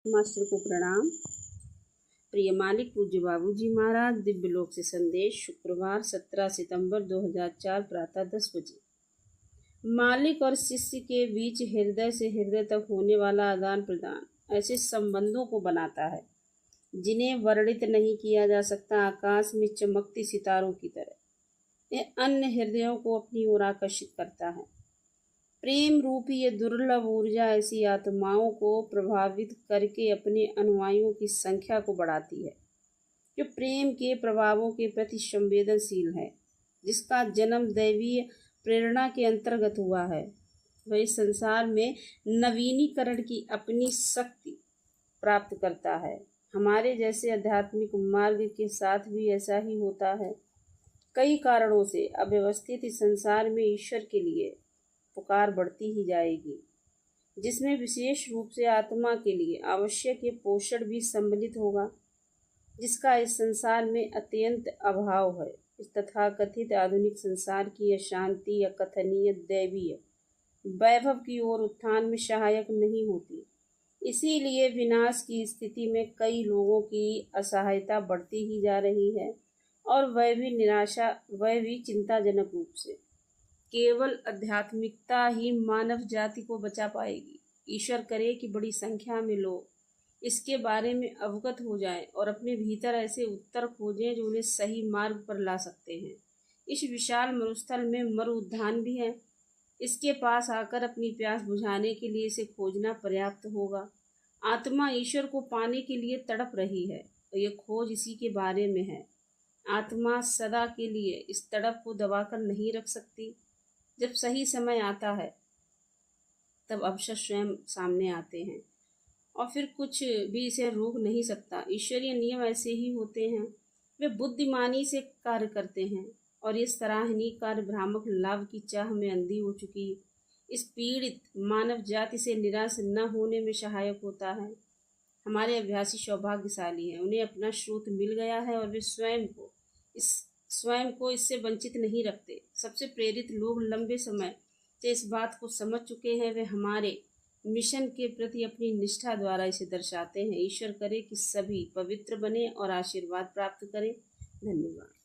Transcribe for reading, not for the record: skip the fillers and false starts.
Master को प्रणाम। प्रिय मालिक पूज्य बाबूजी महाराज, दिव्य लोक से संदेश। शुक्रवार 17 सितंबर 2004 प्रातः 10 बजे। मालिक और शिष्य के बीच हृदय से हृदय तक होने वाला आदान प्रदान ऐसे संबंधों को बनाता है जिन्हें वर्णित नहीं किया जा सकता। आकाश में चमकती सितारों की तरह यह अन्य हृदयों को अपनी ओर आकर्षित करता है। प्रेम रूपी ये दुर्लभ ऊर्जा ऐसी आत्माओं को प्रभावित करके अपने अनुयायियों की संख्या को बढ़ाती है जो प्रेम के प्रभावों के प्रति संवेदनशील है। जिसका जन्म दैवीय प्रेरणा के अंतर्गत हुआ है, वह इस संसार में नवीनीकरण की अपनी शक्ति प्राप्त करता है। हमारे जैसे आध्यात्मिक मार्ग के साथ भी ऐसा ही होता है। कई कारणों से अव्यवस्थित इस संसार में ईश्वर के लिए पुकार बढ़ती ही जाएगी, जिसमें विशेष रूप से आत्मा के लिए आवश्यक ये पोषण भी सम्मिलित होगा, जिसका इस संसार में अत्यंत अभाव है। इस तथाकथित आधुनिक संसार की अशांति अकथनीय दैवीय वैभव की ओर उत्थान में सहायक नहीं होती। इसीलिए विनाश की स्थिति में कई लोगों की असहायता बढ़ती ही जा रही है, और वह भी चिंताजनक रूप से। केवल आध्यात्मिकता ही मानव जाति को बचा पाएगी। ईश्वर करे कि बड़ी संख्या में लोग इसके बारे में अवगत हो जाएं और अपने भीतर ऐसे उत्तर खोजें जो उन्हें सही मार्ग पर ला सकते हैं। इस विशाल मरुस्थल में मरुउद्यान भी है। इसके पास आकर अपनी प्यास बुझाने के लिए इसे खोजना पर्याप्त होगा। आत्मा ईश्वर को पाने के लिए तड़प रही है और यह खोज इसी के बारे में है। आत्मा सदा के लिए इस तड़प को दबाकर नहीं रख सकती। जब सही समय आता है तब अवसर स्वयं सामने आते हैं और फिर कुछ भी इसे रोक नहीं सकता। ईश्वरीय नियम ऐसे ही होते हैं। वे बुद्धिमानी से कार्य करते हैं और इस सराहनीय कार्य भ्रामक लाभ की चाह में अंधी हो चुकी इस पीड़ित मानव जाति से निराश न होने में सहायक होता है। हमारे अभ्यासी सौभाग्यशाली हैं, उन्हें अपना स्रोत मिल गया है और वे स्वयं को इससे वंचित नहीं रखते। सबसे प्रेरित लोग लंबे समय से इस बात को समझ चुके हैं। वे हमारे मिशन के प्रति अपनी निष्ठा द्वारा इसे दर्शाते हैं। ईश्वर करे कि सभी पवित्र बने और आशीर्वाद प्राप्त करें। धन्यवाद।